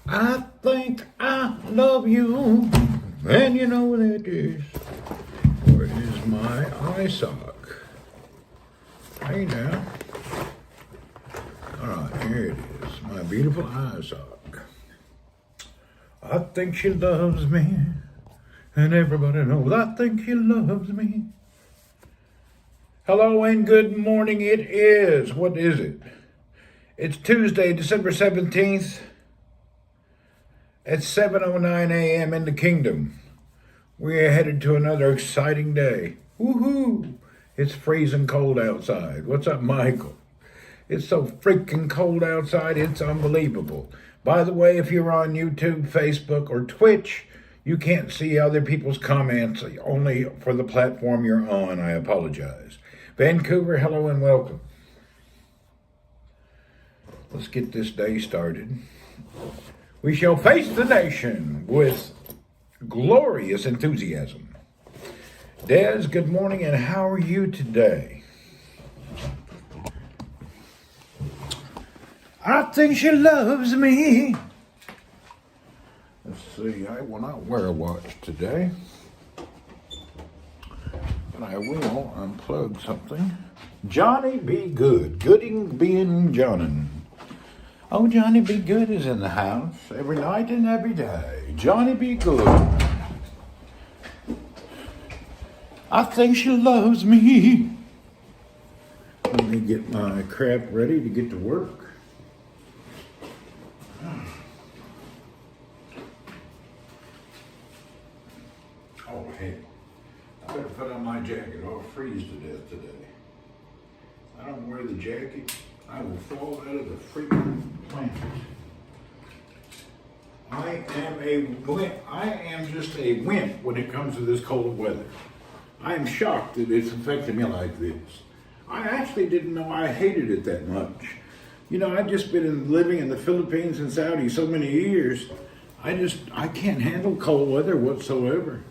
I think I love you, and you know what it is. Where is my eye sock? Hey now. Alright, here it is. My beautiful eye sock. I think she loves me, and everybody knows I think she loves me. Hello and good morning. It is. What is it? It's Tuesday, December 17th. At 7:09 a.m. in the kingdom. We are headed to another exciting day. Woohoo! It's freezing cold outside. What's up, Michael? It's so freaking cold outside, it's unbelievable. By the way, if you're on YouTube, Facebook, or Twitch, you can't see other people's comments, only for the platform you're on. I apologize. Vancouver, hello and welcome. Let's get this day started. We shall face the nation with glorious enthusiasm. Des, good morning, and how are you today? I think she loves me. Let's see, I will not wear a watch today, but I will unplug something. Johnny Be Good, Gooding being Johnnin'. Oh, Johnny Be Good is in the house every night and every day. Johnny Be Good. I think she loves me. Let me get my crap ready to get to work. Oh, hey. I better put on my jacket. I'll freeze to death today. I don't wear the jacket, I will fall out of the freaking planet. I am just a wimp when it comes to this cold weather. I am shocked that it's affecting me like this. I actually didn't know I hated it that much. You know, I've just been living in the Philippines and Saudi so many years. I can't handle cold weather whatsoever.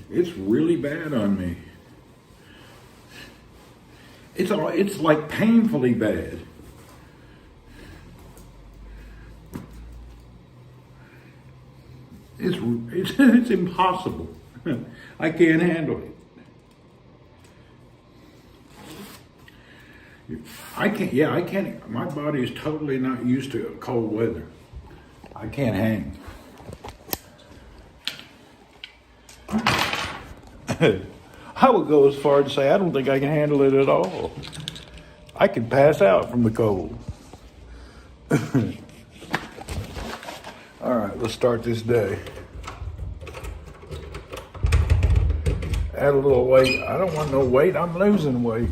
It's really bad on me. It's like painfully bad. It's impossible. I can't handle it. I can't, my body is totally not used to cold weather. I can't hang. I would go as far to say I don't think I can handle it at all. I could pass out from the cold. All right, let's start this day. Add a little weight. I don't want no weight. I'm losing weight.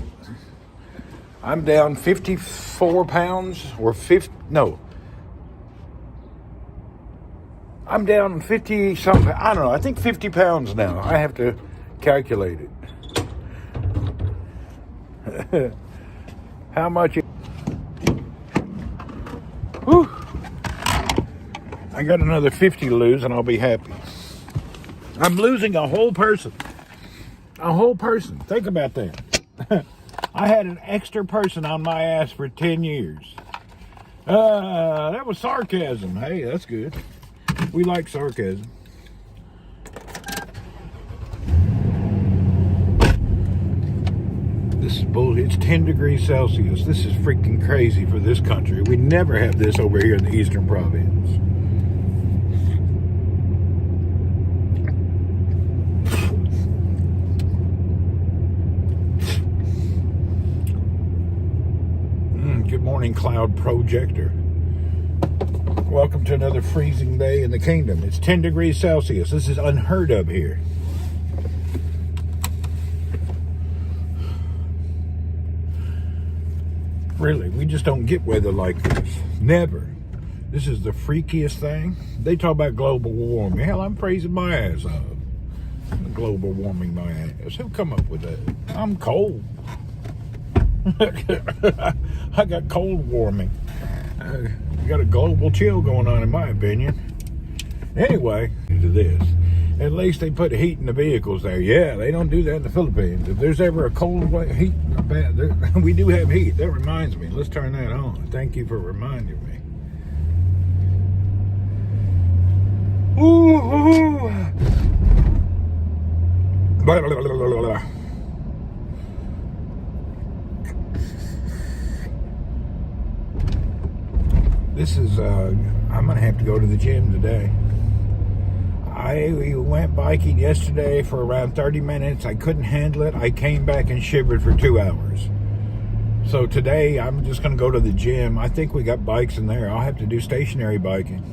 I'm down 54 pounds or 50. No. I'm down 50 something. I don't know. I think 50 pounds now. I have to calculate it. How much? Whew. I got another 50 to lose and I'll be happy. I'm losing a whole person. A whole person. Think about that. I had an extra person on my ass for 10 years. That was sarcasm. Hey, that's good. We like sarcasm. This is bullshit. It's 10 degrees Celsius. This is freaking crazy for this country. We never have this over here in the Eastern Province. Good morning, Cloud Projector. Welcome to another freezing day in the kingdom. It's 10 degrees Celsius. This is unheard of here. Really, we just don't get weather like this. Never. This is the freakiest thing. They talk about global warming. Hell, I'm freezing my ass off. Global warming my ass. Who come up with that? I'm cold. I got cold warming. You got a global chill going on, in my opinion. Anyway, to this. At least they put heat in the vehicles there. Yeah, they don't do that in the Philippines. If there's ever a cold heat, we do have heat. That reminds me. Let's turn that on. Thank you for reminding me. Blah, blah, blah, blah, blah. This is, I'm going to have to go to the gym today. I went biking yesterday for around 30 minutes. I couldn't handle it. I came back and shivered for 2 hours. So today, I'm just going to go to the gym. I think we got bikes in there. I'll have to do stationary biking.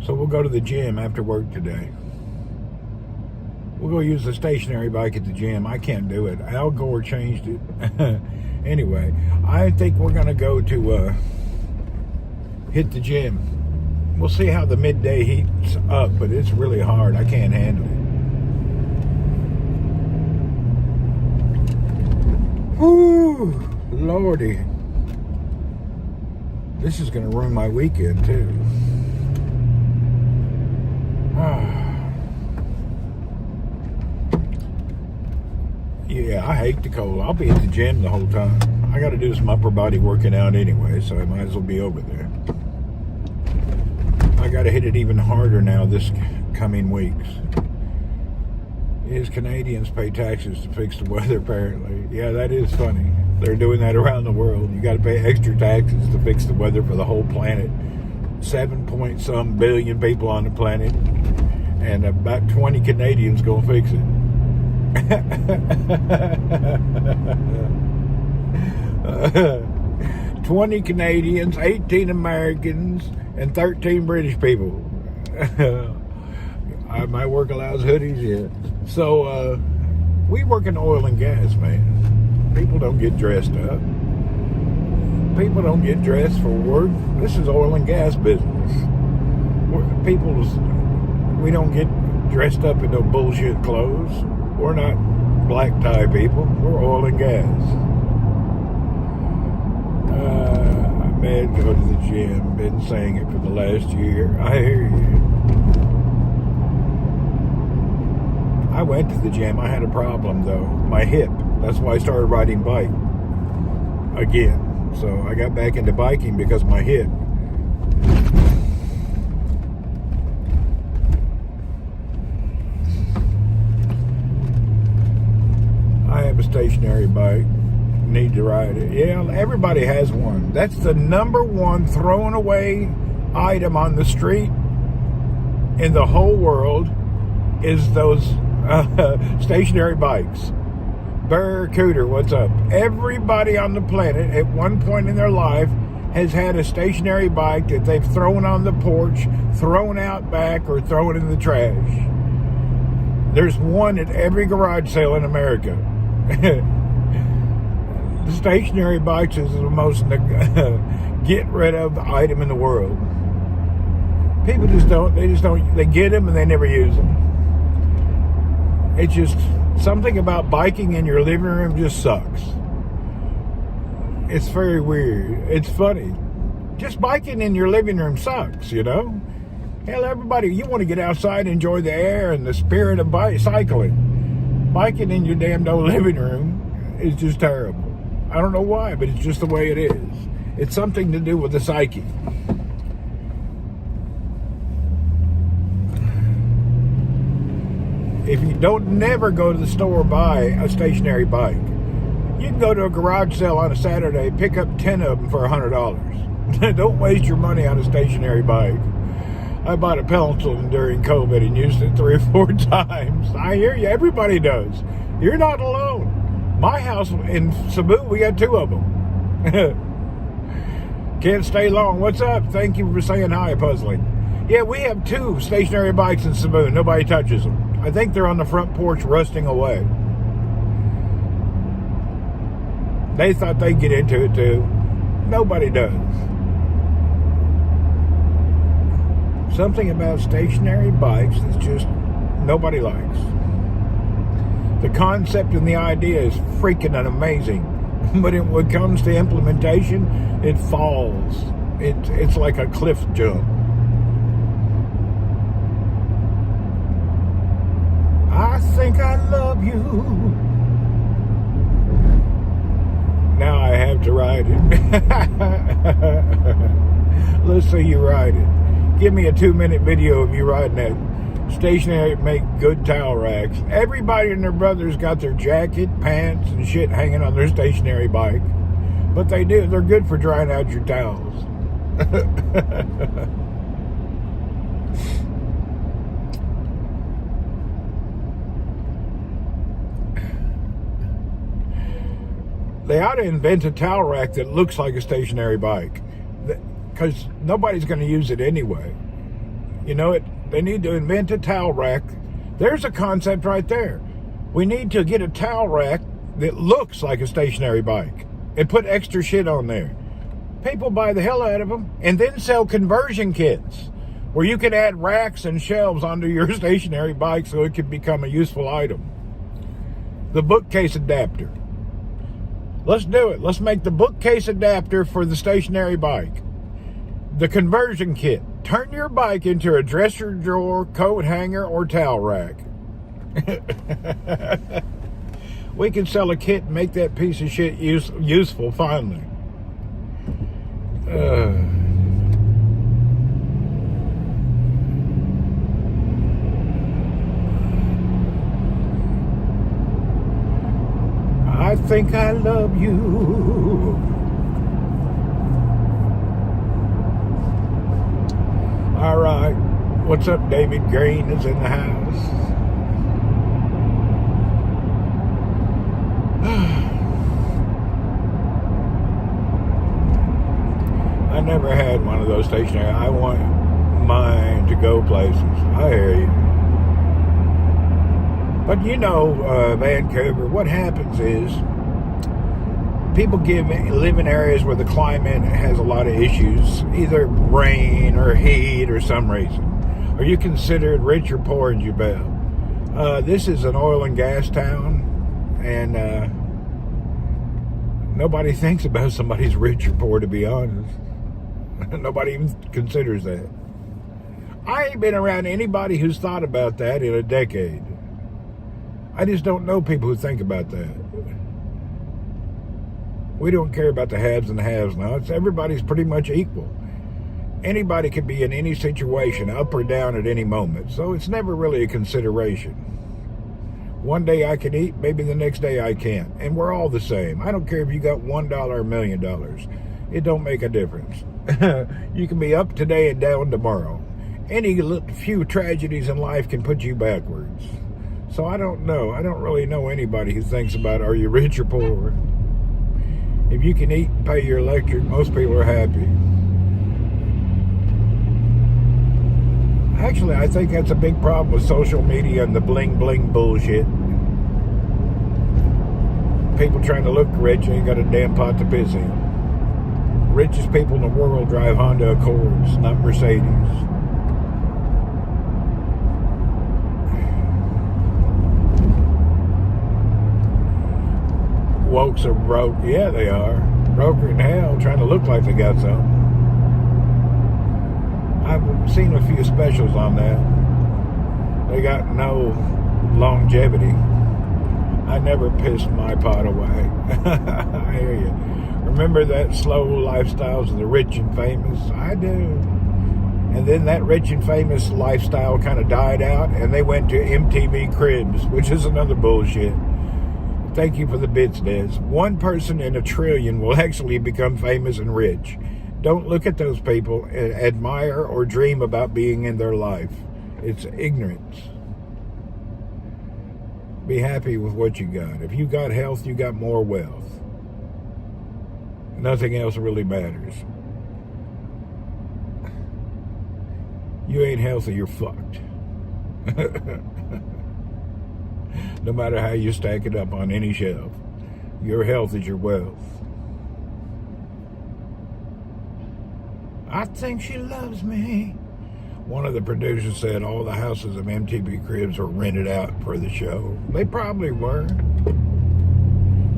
So we'll go to the gym after work today. We'll go use the stationary bike at the gym. I can't do it. Al Gore changed it. Anyway, I think we're going to go to hit the gym. We'll see how the midday heats up, but it's really hard. I can't handle it. Whoo, Lordy. This is going to ruin my weekend, too. Yeah, I hate the cold. I'll be at the gym the whole time. I got to do some upper body working out anyway, so I might as well be over there. I got to hit it even harder now this coming weeks. Is Canadians pay taxes to fix the weather, apparently. Yeah, that is funny. They're doing that around the world. You got to pay extra taxes to fix the weather for the whole planet. 7-point-some billion people on the planet, and about 20 Canadians gonna fix it. 20 Canadians, 18 Americans, and 13 British people. My work allows hoodies, yeah. So, we work in oil and gas, man. People don't get dressed up. People don't get dressed for work. This is oil and gas business. We don't get dressed up in no bullshit clothes. We're not black tie people. We're oil and gas. I may go to the gym. Been saying it for the last year. I hear you. I went to the gym. I had a problem, though. My hip. That's why I started riding bike again. So I got back into biking because of my hip. I have a stationary bike. Need to ride it. Yeah, everybody has one. That's the number one thrown away item on the street in the whole world is those stationary bikes. Barracuda, what's up? Everybody on the planet at one point in their life has had a stationary bike that they've thrown on the porch, thrown out back, or thrown in the trash. There's one at every garage sale in America. The stationary bikes is the most get rid of item in the world. People they get them and they never use them. It's just something about biking in your living room just sucks. It's very weird. It's funny. Just biking in your living room sucks, you know? Hell, everybody, you want to get outside and enjoy the air and the spirit of cycling. Biking in your damn old living room is just terrible. I don't know why, but it's just the way it is. It's something to do with the psyche. If you don't never go to the store buy a stationary bike, you can go to a garage sale on a Saturday, pick up 10 of them for $100. Don't waste your money on a stationary bike. I bought a Peloton during COVID and used it 3 or 4 times. I hear you. Everybody does. You're not alone. My house in Cebu, we got 2 of them. Can't stay long. What's up? Thank you for saying hi, Puzzling. Yeah, we have 2 stationary bikes in Cebu. Nobody touches them. I think they're on the front porch rusting away. They thought they'd get into it too. Nobody does. Something about stationary bikes that's just nobody likes. The concept and the idea is freaking amazing. But when it comes to implementation, it falls. It's like a cliff jump. I think I love you. Now I have to ride it. Let's see you ride it. Give me a 2-minute video of you riding that Stationary make good towel racks. Everybody and their brothers got their jacket, pants, and shit hanging on their stationary bike. But they're good for drying out your towels. They ought to invent a towel rack that looks like a stationary bike, because nobody's going to use it anyway. You know, they need to invent a towel rack. There's a concept right there. We need to get a towel rack that looks like a stationary bike and put extra shit on there. People buy the hell out of them and then sell conversion kits where you can add racks and shelves onto your stationary bike so it can become a useful item. The bookcase adapter. Let's do it. Let's make the bookcase adapter for the stationary bike. The conversion kit. Turn your bike into a dresser drawer, coat hanger, or towel rack. We can sell a kit and make that piece of shit useful finally. I think I love you. All right. What's up? David Green is in the house. I never had one of those stationary. I want mine to go places. I hear you. But you know, Vancouver, what happens is people live in areas where the climate has a lot of issues, either rain or heat or some reason. Are you considered rich or poor in Jubel? This is an oil and gas town, and nobody thinks about somebody's rich or poor, to be honest. Nobody even considers that. I ain't been around anybody who's thought about that in a decade. I just don't know people who think about that. We don't care about the haves and the have-nots. Everybody's pretty much equal. Anybody can be in any situation, up or down at any moment. So it's never really a consideration. One day I can eat, maybe the next day I can't. And we're all the same. I don't care if you got $1 or $1 million. It don't make a difference. You can be up today and down tomorrow. Any few tragedies in life can put you backwards. So I don't know. I don't really know anybody who thinks about, are you rich or poor? If you can eat and pay your electric, most people are happy. Actually, I think that's a big problem with social media and the bling-bling bullshit. People trying to look rich ain't got a damn pot to piss in. Richest people in the world drive Honda Accords, not Mercedes. Wokes are broke. Yeah, they are. Broker in hell, trying to look like they got something. I've seen a few specials on that. They got no longevity. I never pissed my pot away. I hear you. Remember that slow lifestyles of the rich and famous? I do. And then that rich and famous lifestyle kind of died out, and they went to MTV Cribs, which is another bullshit. Thank you for the bits, Des. One person in a trillion will actually become famous and rich. Don't look at those people and admire or dream about being in their life. It's ignorance. Be happy with what you got. If you got health, you got more wealth. Nothing else really matters. You ain't healthy, you're fucked. No matter how you stack it up on any shelf, your health is your wealth. I think she loves me. One of the producers said all the houses of MTV Cribs were rented out for the show. They probably were.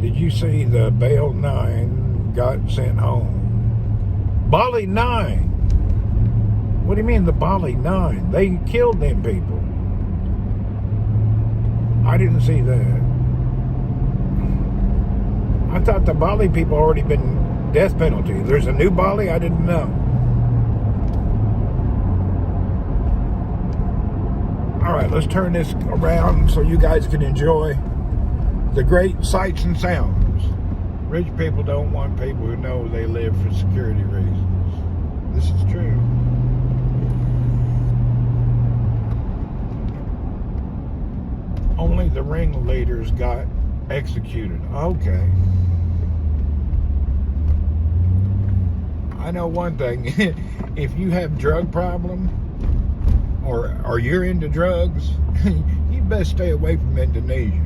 Did you see the Bale 9 got sent home? Bali 9. What do you mean the Bali 9? They killed them people. I didn't see that. I thought the Bali people already been death penalty. There's a new Bali? I didn't know. All right, let's turn this around so you guys can enjoy the great sights and sounds. Rich people don't want people who know they live for security reasons. This is true. Only the ringleaders got executed. Okay. I know one thing. If you have drug problem or you're into drugs, you best stay away from Indonesia.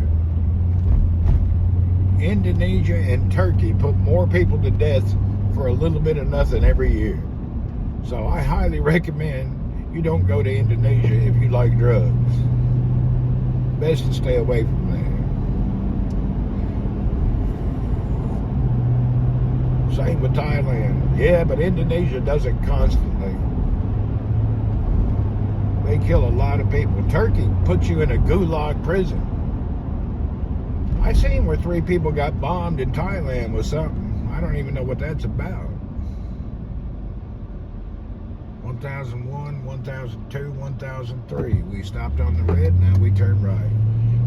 Indonesia and Turkey put more people to death for a little bit of nothing every year. So I highly recommend you don't go to Indonesia if you like drugs. Best to stay away from there. Same with Thailand. Yeah, but Indonesia does it constantly. They kill a lot of people. Turkey puts you in a gulag prison. I seen where 3 people got bombed in Thailand with something. I don't even know what that's about. 1001, 1002, 1003. We stopped on the red, now we turn right.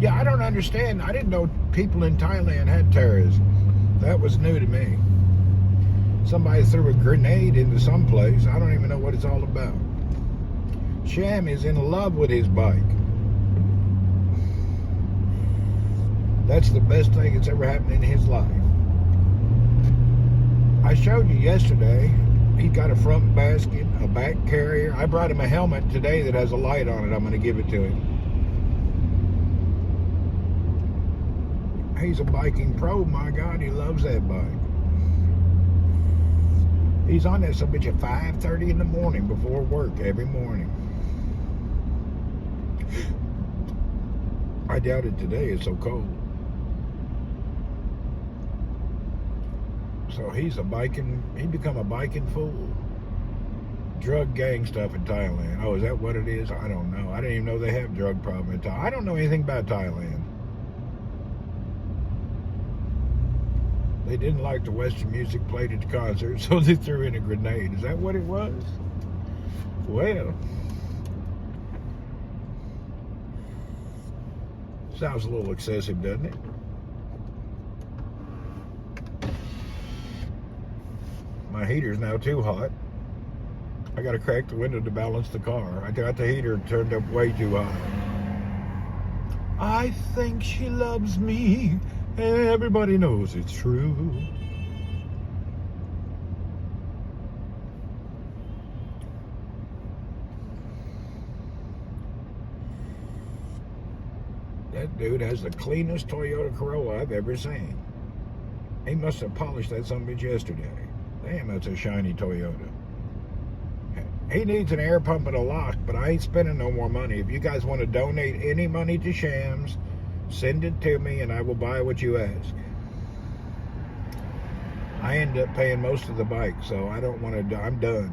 Yeah, I don't understand. I didn't know people in Thailand had terrorism. That was new to me. Somebody threw a grenade into some place. I don't even know what it's all about. Sham is in love with his bike. That's the best thing that's ever happened in his life. I showed you yesterday, he's got a front basket, a back carrier. I brought him a helmet today that has a light on it. I'm going to give it to him. He's a biking pro. My God, he loves that bike. He's on that bitch at 5:30 in the morning before work every morning. I doubt it today. It's so cold. So he's he become a biking fool. Drug gang stuff in Thailand. Oh, is that what it is? I don't know. I didn't even know they have drug problem in Thailand. I don't know anything about Thailand. They didn't like the Western music played at the concert, so they threw in a grenade. Is that what it was? Well, sounds a little excessive, doesn't it? My heater's now too hot. I gotta crack the window to balance the car. I got the heater turned up way too high. I think she loves me. Everybody knows it's true. That dude has the cleanest Toyota Corolla I've ever seen. He must have polished that sumbitch yesterday. Damn, that's a shiny Toyota. He needs an air pump and a lock, but I ain't spending no more money. If you guys want to donate any money to Shams, send it to me and I will buy what you ask. I end up paying most of the bike, so I don't want to. I'm done.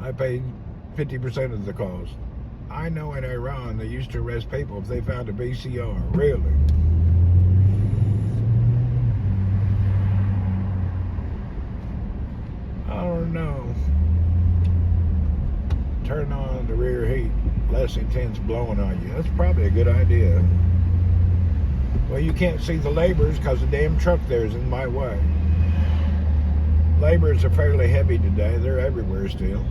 I paid 50% of the cost. I know in Iran they used to arrest people if they found a BCR. Really? I don't know. Turn on the rear heat. Less intense blowing on you. That's probably a good idea. Well, you can't see the laborers because the damn truck there is in my way. Laborers are fairly heavy today. They're everywhere still.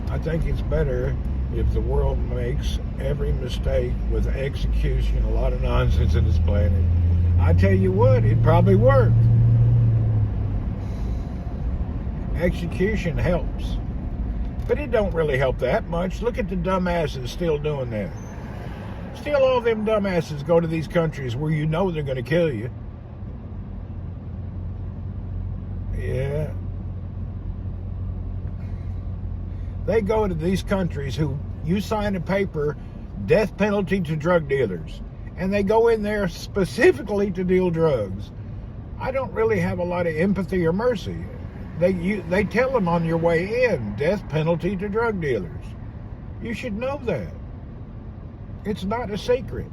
I think it's better if the world makes every mistake with execution, a lot of nonsense in this planet. I tell you what, it'd probably work. Execution helps. But it don't really help that much. Look at the dumbasses still doing that. Still all them dumbasses go to these countries where you know they're going to kill you. Yeah. They go to these countries who you sign a paper, death penalty to drug dealers. And they go in there specifically to deal drugs. I don't really have a lot of empathy or mercy. They tell them on your way in, death penalty to drug dealers. You should know that. It's not a secret.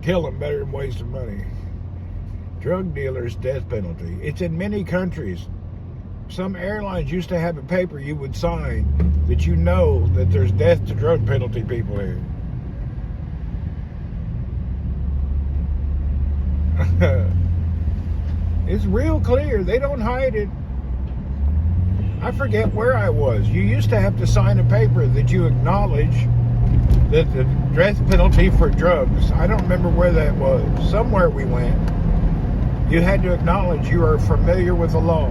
Kill them better than wasting money. Drug dealers, death penalty. It's in many countries. Some airlines used to have a paper you would sign that you know that there's death to drug penalty people here. It's real clear. They don't hide it. I forget where I was. You used to have to sign a paper that you acknowledge that the death penalty for drugs. I don't remember where that was. Somewhere we went. You had to acknowledge you are familiar with the law.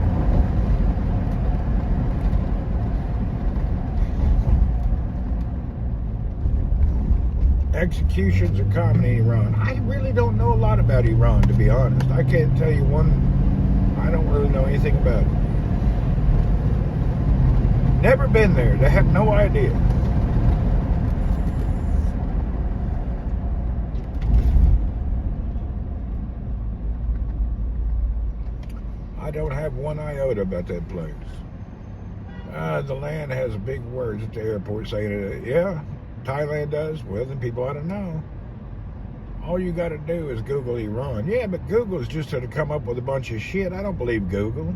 Executions are common in Iran. I really don't know a lot about Iran, to be honest. I can't tell you one. I don't really know anything about it. Never been there. They have no idea. I don't have one iota about that place. The land has big words at the airport saying it. Yeah, Thailand does. Well, then people ought to know. All you got to do is Google Iran. Yeah, but Google's just going to come up with a bunch of shit. I don't believe Google.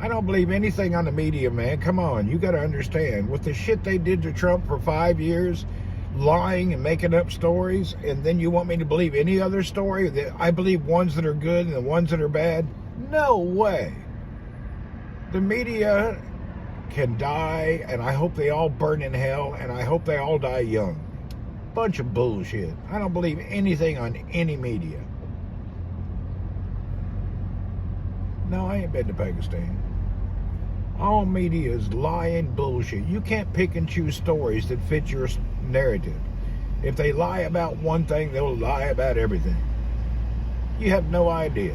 I don't believe anything on the media, man. Come on, you got to understand. With the shit they did to Trump for 5 years, lying and making up stories, and then you want me to believe any other story? That I believe ones that are good and the ones that are bad? No way. The media can die, and I hope they all burn in hell, and I hope they all die young. Bunch of bullshit. I don't believe anything on any media. No, I ain't been to Pakistan. All media is lying bullshit. You can't pick and choose stories that fit your narrative. If they lie about one thing, they'll lie about everything. You have no idea.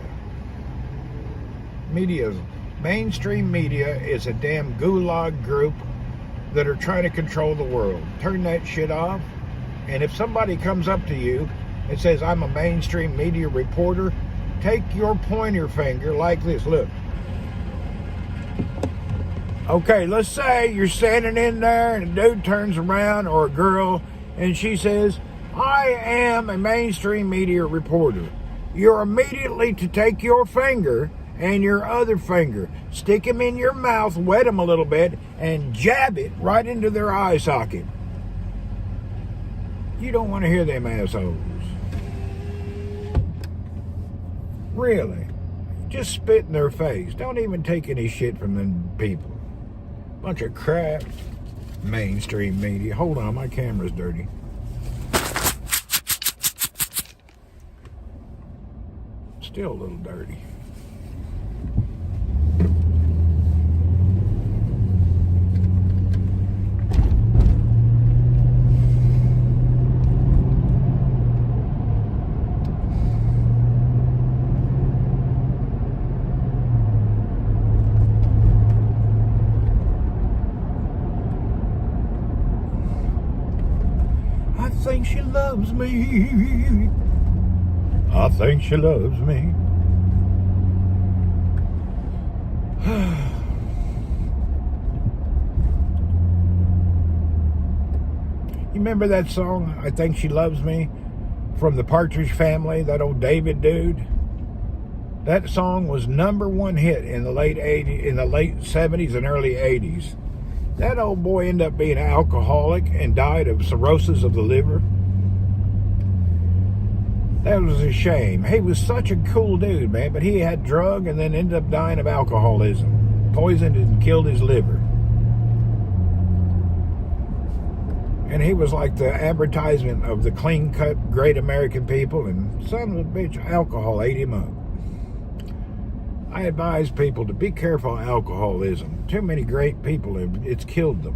Mainstream media is a damn gulag group that are trying to control the world. Turn that shit off. And if somebody comes up to you and says, I'm a mainstream media reporter, take your pointer finger like this. Look. Okay, let's say you're standing in there and a dude turns around, or a girl, and she says, I am a mainstream media reporter. You're immediately to take your finger and your other finger, stick them in your mouth, wet them a little bit, and jab it right into their eye socket. You don't want to hear them assholes. Really. Just spit in their face. Don't even take any shit from them people. Bunch of crap. Mainstream media. Hold on, my camera's dirty. Still a little dirty. I think she loves me. I think she loves me. You remember that song, I Think She Loves Me, from the Partridge Family, that old David dude? That song was #1 hit in the late 70s and early 80s. That old boy ended up being an alcoholic and died of cirrhosis of the liver. That was a shame. He was such a cool dude, man, but he had drug and then ended up dying of alcoholism. Poisoned and killed his liver. And he was like the advertisement of the clean-cut, great American people, and son of a bitch, alcohol ate him up. I advise people to be careful of alcoholism. Too many great people, it's killed them.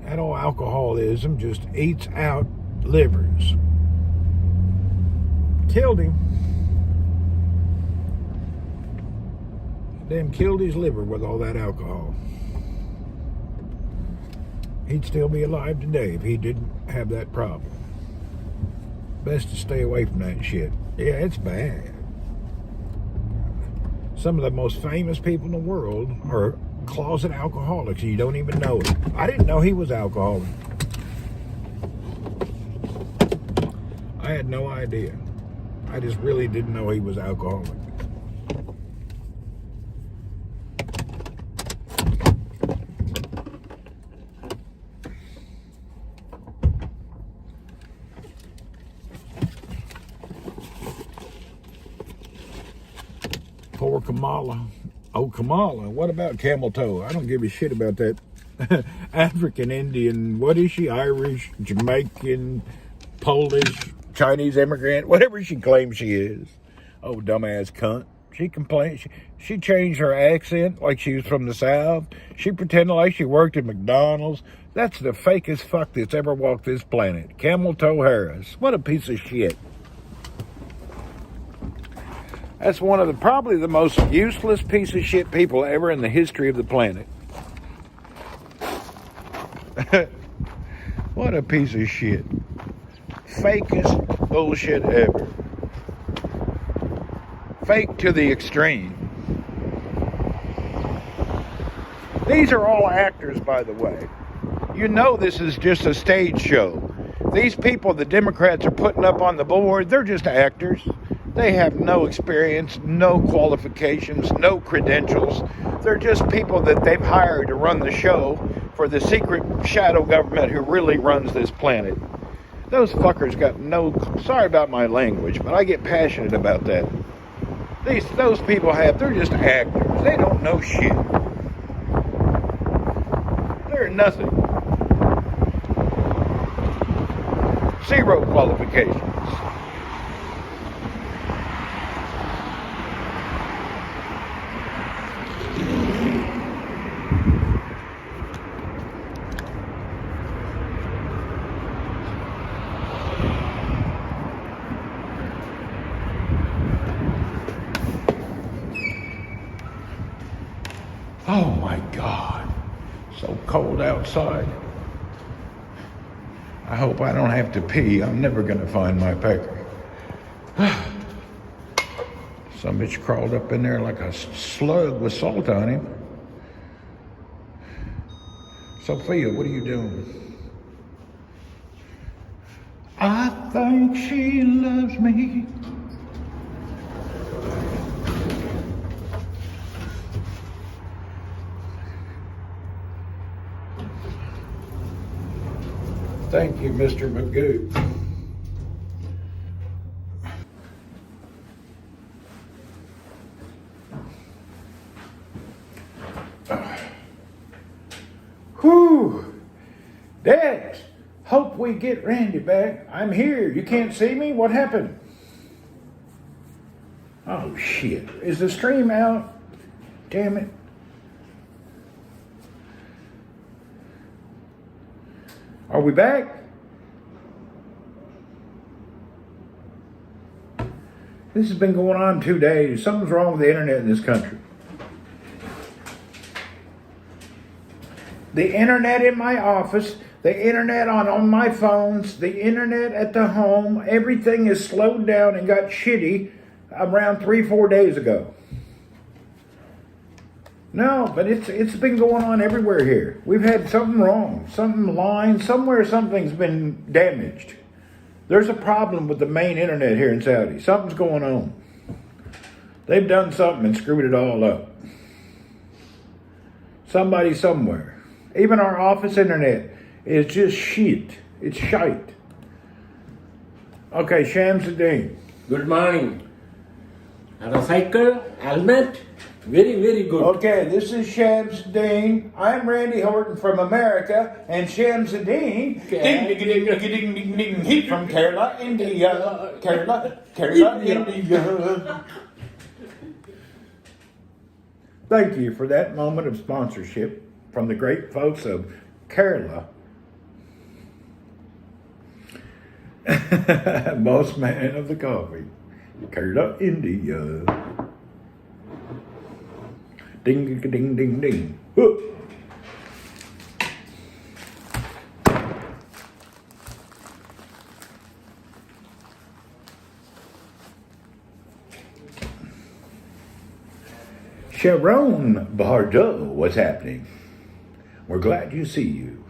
That old alcoholism just eats out livers. Killed him. Then killed his liver with all that alcohol. He'd still be alive today if he didn't have that problem. Best to stay away from that shit. Yeah, it's bad. Some of the most famous people in the world are closet alcoholics, and you don't even know it. I didn't know he was alcoholic. I had no idea. I just really didn't know he was alcoholic. Poor Kamala. Oh, Kamala. What about camel toe? I don't give a shit about that African Indian. What is she? Irish, Jamaican, Polish, Chinese immigrant, whatever she claims she is. Oh, dumbass cunt. She complained. She changed her accent like she was from the South. She pretended like she worked at McDonald's. That's the fakest fuck that's ever walked this planet. Camel Toe Harris. What a piece of shit. That's one of the probably the most useless piece of shit people ever in the history of the planet. What a piece of shit. Fakest bullshit ever. Fake to the extreme. These are all actors, by the way. You know this is just a stage show. These people the Democrats are putting up on the board, they're just actors. They have no experience, no qualifications, no credentials. They're just people that they've hired to run the show for the secret shadow government who really runs this planet. Those fuckers got no... Sorry about my language, but I get passionate about that. Those people they're just actors. They don't know shit. They're nothing. Zero qualifications. Oh my God, so cold outside. I hope I don't have to pee. I'm never gonna find my pecker. Some bitch crawled up in there like a slug with salt on him. Sophia, what are you doing? I think she loves me. Thank you, Mr. Magoo. Whew. Dex, hope we get Randy back. I'm here. You can't see me? What happened? Oh, shit. Is the stream out? Damn it. Are we back? This has been going on 2 days. Something's wrong with the internet in this country. The internet in my office, the internet on my phones, the internet at the home, everything is slowed down and got shitty around 3-4 days ago. No, but it's been going on everywhere here. We've had something wrong, something lying, somewhere something's been damaged. There's a problem with the main internet here in Saudi. Something's going on. They've done something and screwed it all up. Somebody somewhere. Even our office internet is just shit. It's shite. Okay, Shamsuddin. Good morning. Motorcycle, helmet, very, very good. Okay, this is Shamsuddin. I'm Randy Horton from America, and Shamsuddin from Kerala, India. Kerala, India. Thank you for that moment of sponsorship from the great folks of Kerala. Boss man of the coffee. Kerala, India. Ding, ding, ding, ding. Whoop. Sharon Bardot, what's happening? We're glad to see you.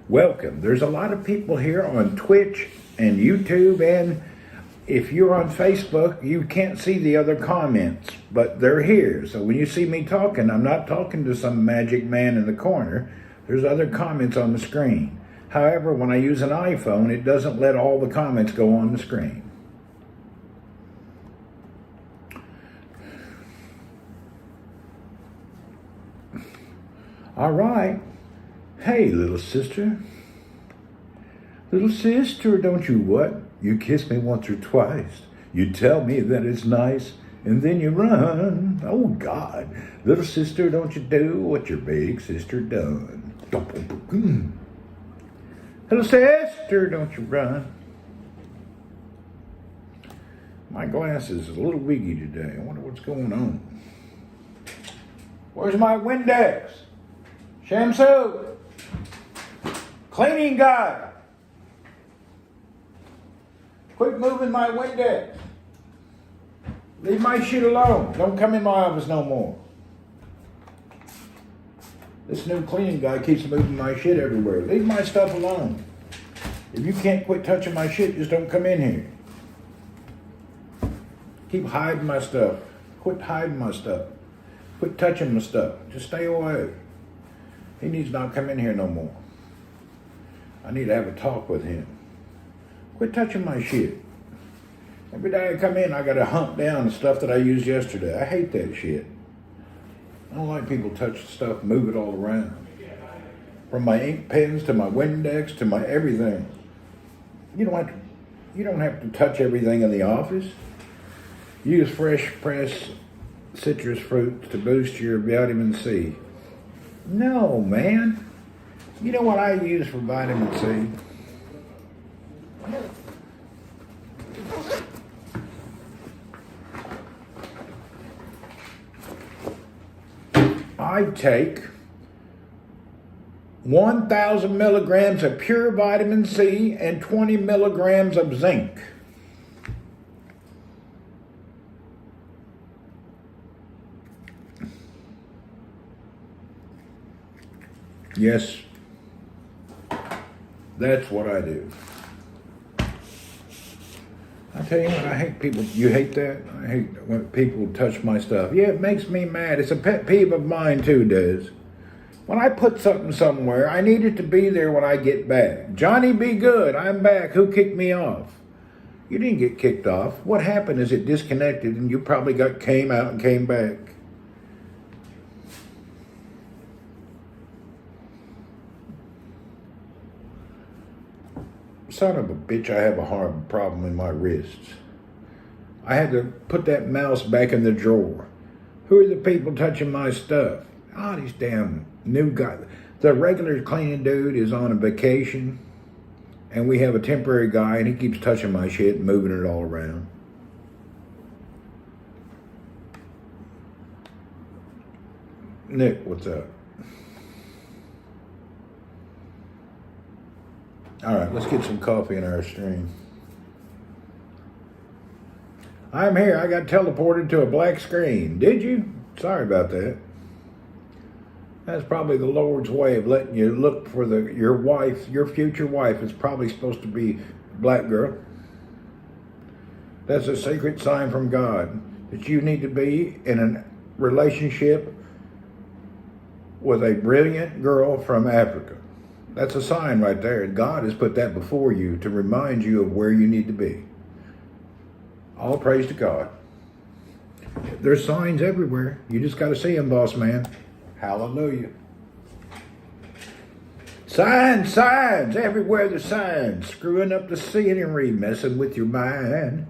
Welcome. There's a lot of people here on Twitch and YouTube and if you're on Facebook, you can't see the other comments, but they're here. So when you see me talking, I'm not talking to some magic man in the corner. There's other comments on the screen. However, when I use an iPhone, it doesn't let all the comments go on the screen. All right. Hey, little sister. Little sister, don't you what? You kiss me once or twice. You tell me that it's nice, and then you run. Oh, God. Little sister, don't you do what your big sister done. Little sister, don't you run. My glasses is a little wiggy today. I wonder what's going on. Where's my Windex? Shamsu! Cleaning guy! Quit moving my Windex. Leave my shit alone. Don't come in my office no more. This new cleaning guy keeps moving my shit everywhere. Leave my stuff alone. If you can't quit touching my shit, just don't come in here. Keep hiding my stuff. Quit hiding my stuff. Quit touching my stuff. Just stay away. He needs not come in here no more. I need to have a talk with him. Quit touching my shit. Every day I come in, I got to hunt down the stuff that I used yesterday. I hate that shit. I don't like people touch stuff, move it all around. From my ink pens to my Windex to my everything. You don't have to touch everything in the office. Use fresh pressed citrus fruits to boost your vitamin C. No, man. You know what I use for vitamin C? I take 1,000 milligrams of pure vitamin C and 20 milligrams of zinc. Yes, that's what I do. I tell you what, I hate people. You hate that? I hate when people touch my stuff. Yeah, it makes me mad. It's a pet peeve of mine too, Des. When I put something somewhere, I need it to be there when I get back. Johnny, be good. I'm back. Who kicked me off? You didn't get kicked off. What happened is it disconnected and you probably came out and came back. Son of a bitch, I have a hard problem in my wrists. I had to put that mouse back in the drawer. Who are the people touching my stuff? Oh, these damn new guys. The regular cleaning dude is on a vacation, and we have a temporary guy, and he keeps touching my shit and moving it all around. Nick, what's up? All right, let's get some coffee in our stream. I'm here. I got teleported to a black screen. Did you? Sorry about that. That's probably the Lord's way of letting you look for your wife, your future wife. Is probably supposed to be a black girl. That's a secret sign from God that you need to be in a relationship with a brilliant girl from Africa. That's a sign right there. God has put that before you to remind you of where you need to be. All praise to God. There's signs everywhere. You just got to see them, boss man. Hallelujah. Signs, signs. Everywhere there's signs. Screwing up the scenery, messing with your mind.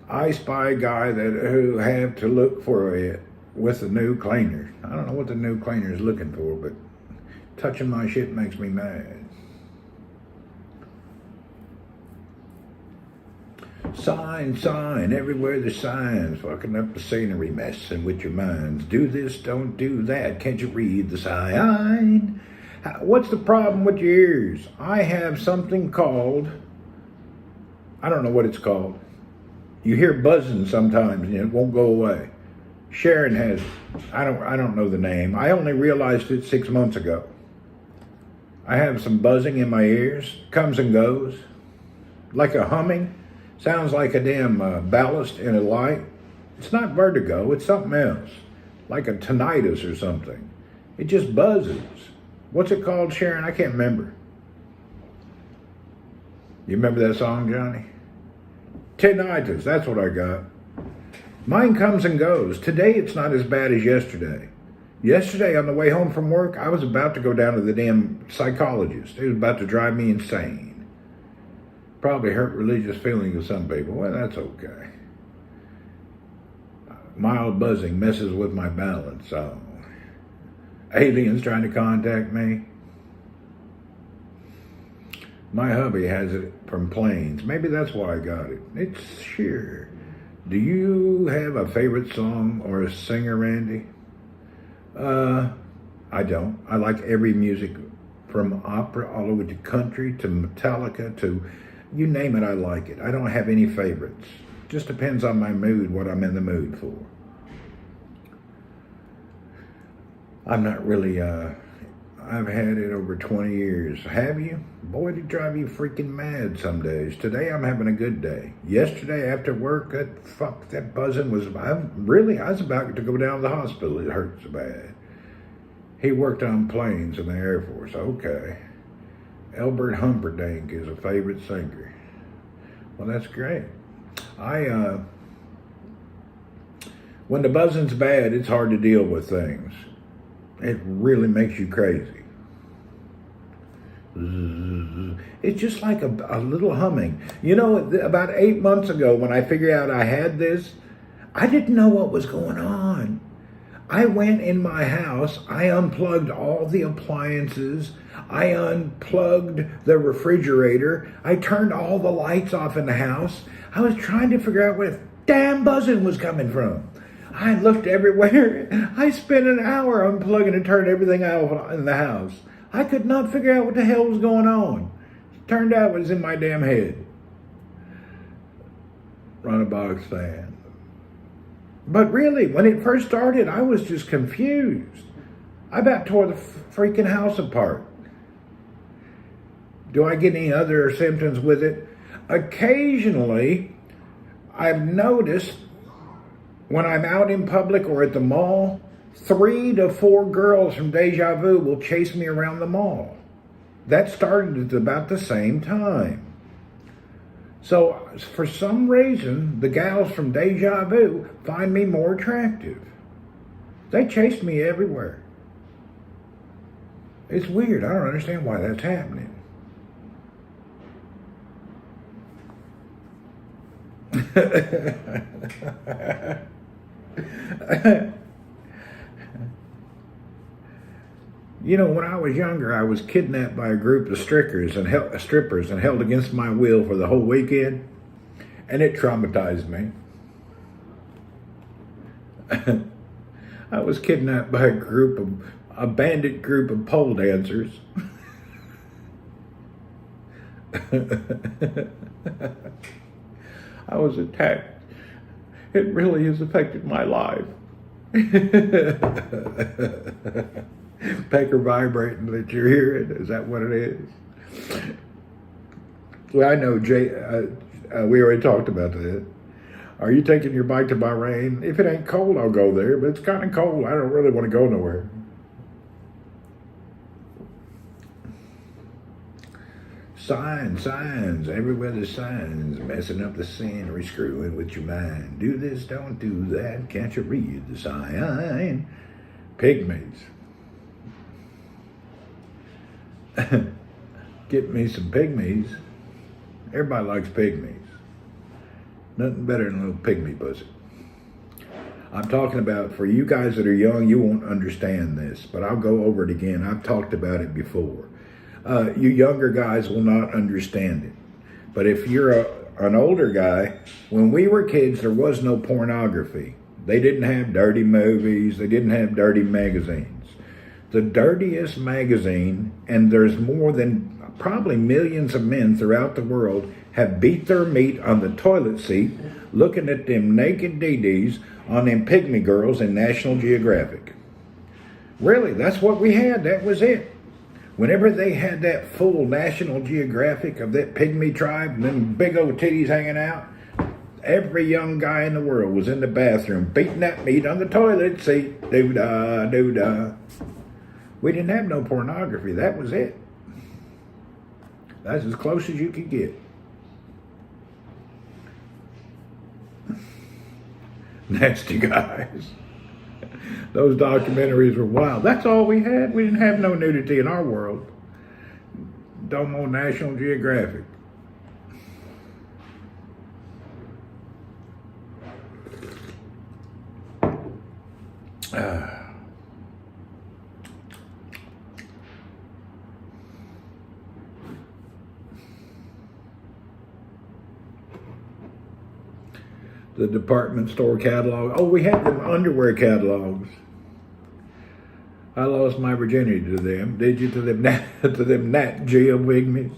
I spy a guy who have to look for it with the new cleaner. I don't know what the new cleaner is looking for, but touching my shit makes me mad. Sign, sign, everywhere there's signs, fucking up the scenery, messing with your minds. Do this, don't do that, can't you read the sign? What's the problem with your ears? I have something called, I don't know what it's called. You hear buzzing sometimes and it won't go away. Sharon has it. I don't know the name. I only realized it 6 months ago. I have some buzzing in my ears, comes and goes, like a humming. Sounds like a damn ballast in a light. It's not vertigo, it's something else. Like a tinnitus or something. It just buzzes. What's it called, Sharon? I can't remember. You remember that song, Johnny? Tinnitus, that's what I got. Mine comes and goes. Today it's not as bad as yesterday. Yesterday on the way home from work, I was about to go down to the damn psychologist. It was about to drive me insane. Probably hurt religious feelings of some people. Well, that's okay. Mild buzzing messes with my balance. So, aliens trying to contact me. My hubby has it from planes. Maybe that's why I got it. It's sure. Do you have a favorite song or a singer, Randy? I don't. I like every music from opera all over to country to Metallica to you name it, I like it. I don't have any favorites. Just depends on my mood, what I'm in the mood for. I'm not really, I've had it over 20 years. Have you? Boy, it drive you freaking mad some days. Today I'm having a good day. Yesterday after work, that buzzing was, I was about to go down to the hospital. It hurt so bad. He worked on planes in the Air Force. Okay. Elbert Humperdinck is a favorite singer. Well, that's great. When the buzzing's bad, it's hard to deal with things. It really makes you crazy. It's just like a little humming. You know, about 8 months ago when I figured out I had this, I didn't know what was going on. I went in my house, I unplugged all the appliances, I unplugged the refrigerator, I turned all the lights off in the house. I was trying to figure out where the damn buzzing was coming from. I looked everywhere. I spent an hour unplugging and turning everything off in the house. I could not figure out what the hell was going on. It turned out it was in my damn head. Run a box fan. But really, when it first started, I was just confused. I about tore the freaking house apart. Do I get any other symptoms with it? Occasionally, I've noticed when I'm out in public or at the mall, 3 to 4 girls from Deja Vu will chase me around the mall. That started at about the same time. So, for some reason, the gals from Deja Vu find me more attractive. They chase me everywhere. It's weird. I don't understand why that's happening. You know, when I was younger, I was kidnapped by a group of strippers and held against my will for the whole weekend, and it traumatized me. I was kidnapped by a bandit group of pole dancers. I was attacked. It really has affected my life. Pecker vibrating that you're hearing, is that what it is? Well, I know, Jay, we already talked about that. Are you taking your bike to Bahrain? If it ain't cold, I'll go there, but it's kind of cold. I don't really want to go nowhere. Signs, everywhere there's signs, messing up the scenery, screwing with your mind. Do this, don't do that, can't you read the sign? Pygmies. Get me some pygmies. Everybody likes pygmies. Nothing better than a little pygmy pussy. I'm talking about, for you guys that are young, you won't understand this, but I'll go over it again. I've talked about it before. You younger guys will not understand it. But if you're an older guy, when we were kids, there was no pornography. They didn't have dirty movies. They didn't have dirty magazines. The dirtiest magazine, and there's more than probably millions of men throughout the world, have beat their meat on the toilet seat looking at them naked DDs on them pygmy girls in National Geographic. Really, that's what we had. That was it. Whenever they had that full National Geographic of that pygmy tribe and them big old titties hanging out, every young guy in the world was in the bathroom beating that meat on the toilet seat. Doo-dah, doo-dah. We didn't have no pornography. That was it. That's as close as you could get. Nasty guys. Those documentaries were wild. That's all we had. We didn't have no nudity in our world. Dumb old National Geographic. The department store catalog. Oh, we had them underwear catalogs. I lost my virginity to them. Did you to them to them Nat Geo Wigmies?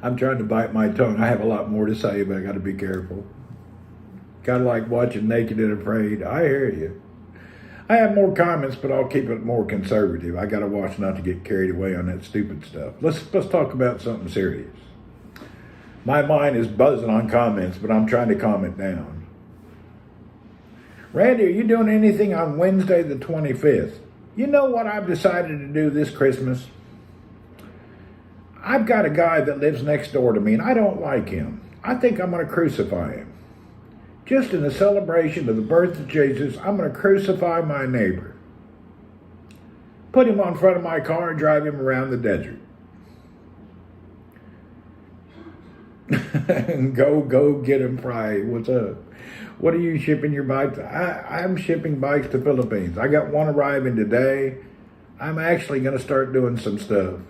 I'm trying to bite my tongue. I have a lot more to say, but I got to be careful. Kind of like watching Naked and Afraid. I hear you. I have more comments, but I'll keep it more conservative. I got to watch not to get carried away on that stupid stuff. Let's talk about something serious. My mind is buzzing on comments, but I'm trying to calm it down. Randy, are you doing anything on Wednesday the 25th? You know what I've decided to do this Christmas? I've got a guy that lives next door to me, and I don't like him. I think I'm going to crucify him. Just in the celebration of the birth of Jesus, I'm going to crucify my neighbor. Put him on front of my car and drive him around the desert. Go get him fried. What's up? What are you shipping your bikes? I'm shipping bikes to Philippines. I got one arriving today. I'm actually going to start doing some stuff.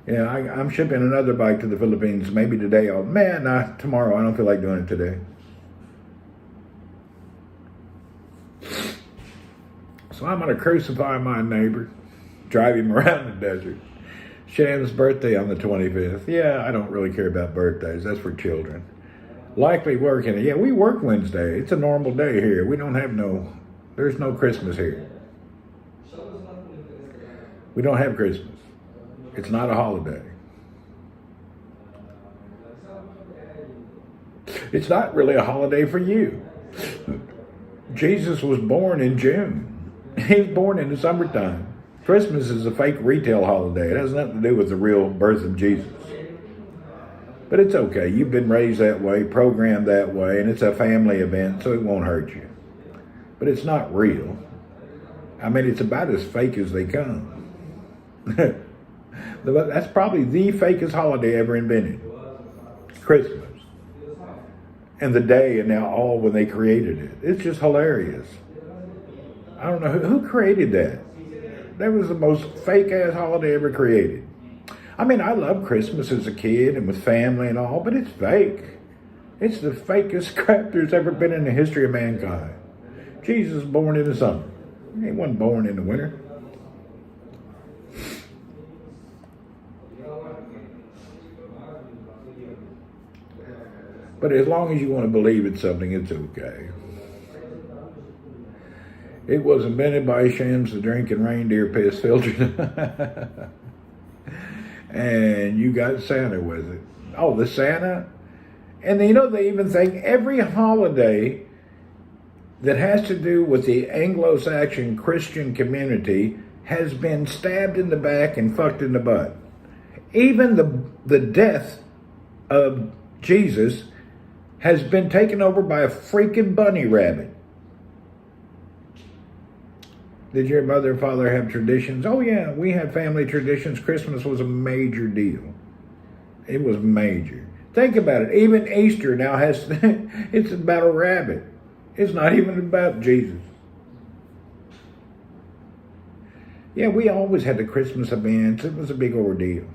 Yeah, I'm shipping another bike to the Philippines maybe today. Oh, man, not tomorrow. I don't feel like doing it today. So I'm going to crucify my neighbor, drive him around the desert. Sham's birthday on the 25th. Yeah, I don't really care about birthdays. That's for children. Likely working. Yeah, we work Wednesday. It's a normal day here. We don't have there's no Christmas here. We don't have Christmas. It's not a holiday. It's not really a holiday for you. Jesus was born in June. He was born in the summertime. Christmas is a fake retail holiday. It has nothing to do with the real birth of Jesus. But it's okay. You've been raised that way, programmed that way, and it's a family event, so it won't hurt you. But it's not real. I mean, it's about as fake as they come. That's probably the fakest holiday ever invented. Christmas. And the day and now all when they created it. It's just hilarious. I don't know who created that. That was the most fake-ass holiday ever created. I mean, I loved Christmas as a kid and with family and all, but it's fake. It's the fakest crap there's ever been in the history of mankind. Jesus was born in the summer. He wasn't born in the winter. But as long as you want to believe it's something, it's okay. It was invented by shams to drink and reindeer piss filtered. And you got Santa with it. Oh, the Santa? And they even think every holiday that has to do with the Anglo-Saxon Christian community has been stabbed in the back and fucked in the butt. Even the death of Jesus has been taken over by a freaking bunny rabbit. Did your mother and father have traditions? Oh yeah, we had family traditions. Christmas was a major deal. It was major. Think about it. Even Easter now has, it's about a rabbit. It's not even about Jesus. Yeah, we always had the Christmas events. It was a big ordeal.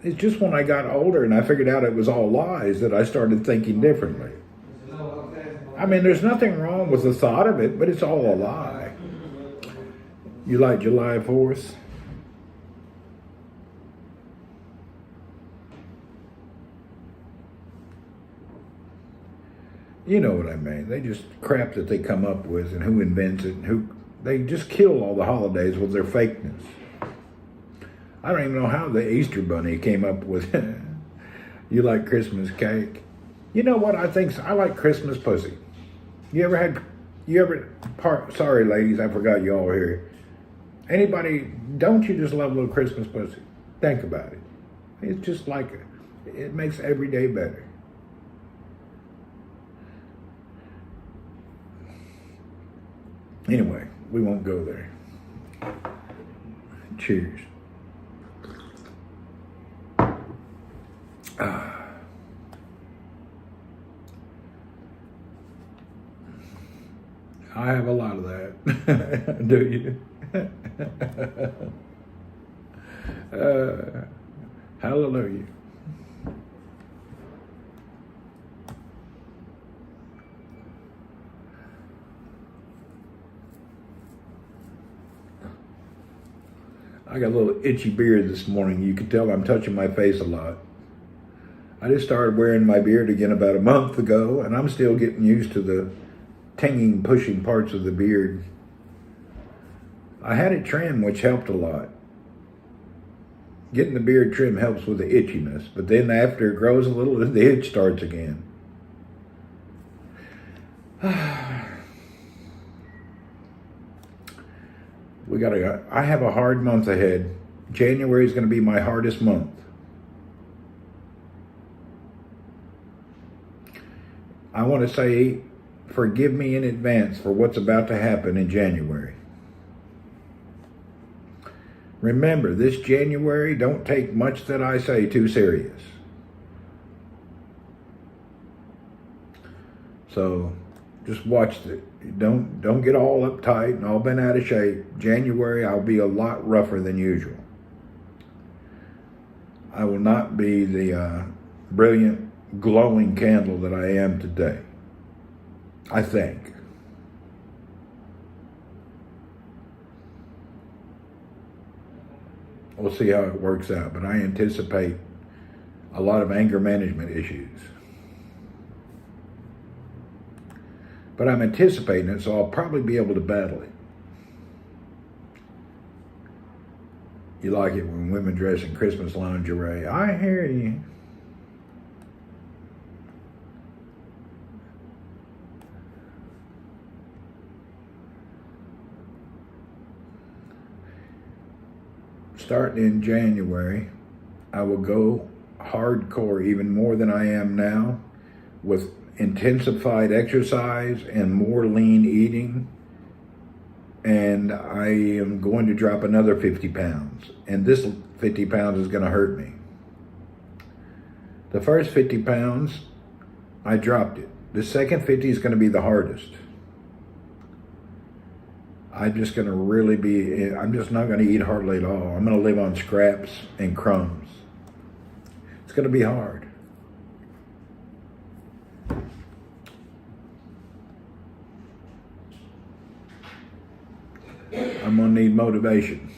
It's just when I got older and I figured out it was all lies that I started thinking differently. I mean, there's nothing wrong with the thought of it, but it's all a lie. You like July 4th? You know what I mean. They just crap that they come up with and who invents it and who, they just kill all the holidays with their fakeness. I don't even know how the Easter Bunny came up with you like Christmas cake. You know what I think? I like Christmas pussy. Sorry ladies, I forgot you all here. Anybody, don't you just love a little Christmas pussy? Think about it. It's just like, it makes every day better. Anyway, we won't go there. Cheers. I have a lot of that. Do you? Hallelujah. I got a little itchy beard this morning. You can tell I'm touching my face a lot. I just started wearing my beard again about a month ago, and I'm still getting used to the tinging, pushing parts of the beard. I had it trimmed, which helped a lot. Getting the beard trim helps with the itchiness, but then after it grows a little, the itch starts again. I have a hard month ahead. January is going to be my hardest month. I want to say, forgive me in advance for what's about to happen in January. Remember, this January, don't take much that I say too serious. So, just watch it. Don't get all uptight and all bent out of shape. January, I'll be a lot rougher than usual. I will not be the brilliant, glowing candle that I am today. I think. We'll see how it works out, but I anticipate a lot of anger management issues. But I'm anticipating it, so I'll probably be able to battle it. You like it when women dress in Christmas lingerie. I hear you. Starting in January, I will go hardcore even more than I am now with intensified exercise and more lean eating, and I am going to drop another 50 pounds, and this 50 pounds is going to hurt me. The first 50 pounds, I dropped it. The second 50 is going to be the hardest. I'm just going to I'm just not going to eat hardly at all. I'm going to live on scraps and crumbs. It's going to be hard. I'm going to need motivation,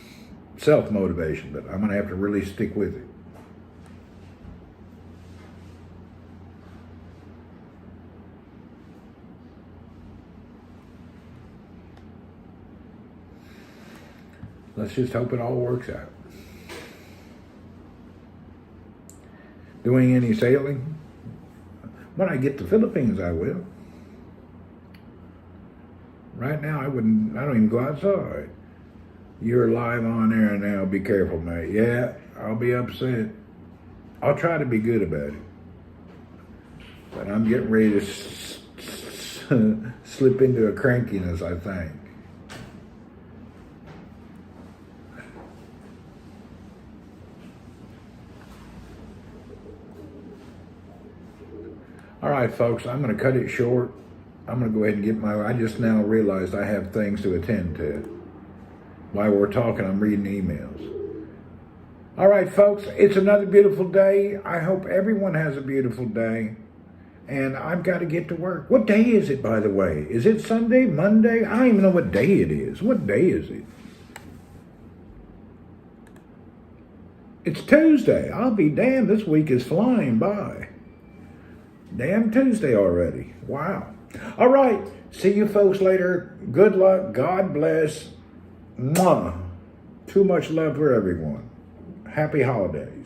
self-motivation, but I'm going to have to really stick with it. Let's just hope it all works out. Doing any sailing? When I get to the Philippines, I will. Right now, I don't even go outside. You're live on air now. Be careful, mate. Yeah, I'll be upset. I'll try to be good about it. But I'm getting ready to slip into a crankiness, I think. All right, folks, I'm going to cut it short. I'm going to go ahead and get I just now realized I have things to attend to. While we're talking, I'm reading emails. All right, folks, it's another beautiful day. I hope everyone has a beautiful day. And I've got to get to work. What day is it, by the way? Is it Sunday, Monday? I don't even know what day it is. What day is it? It's Tuesday. I'll be damned. This week is flying by. Damn Tuesday already. Wow. All right. See you folks later. Good luck. God bless. Mwah. Too much love for everyone. Happy holidays.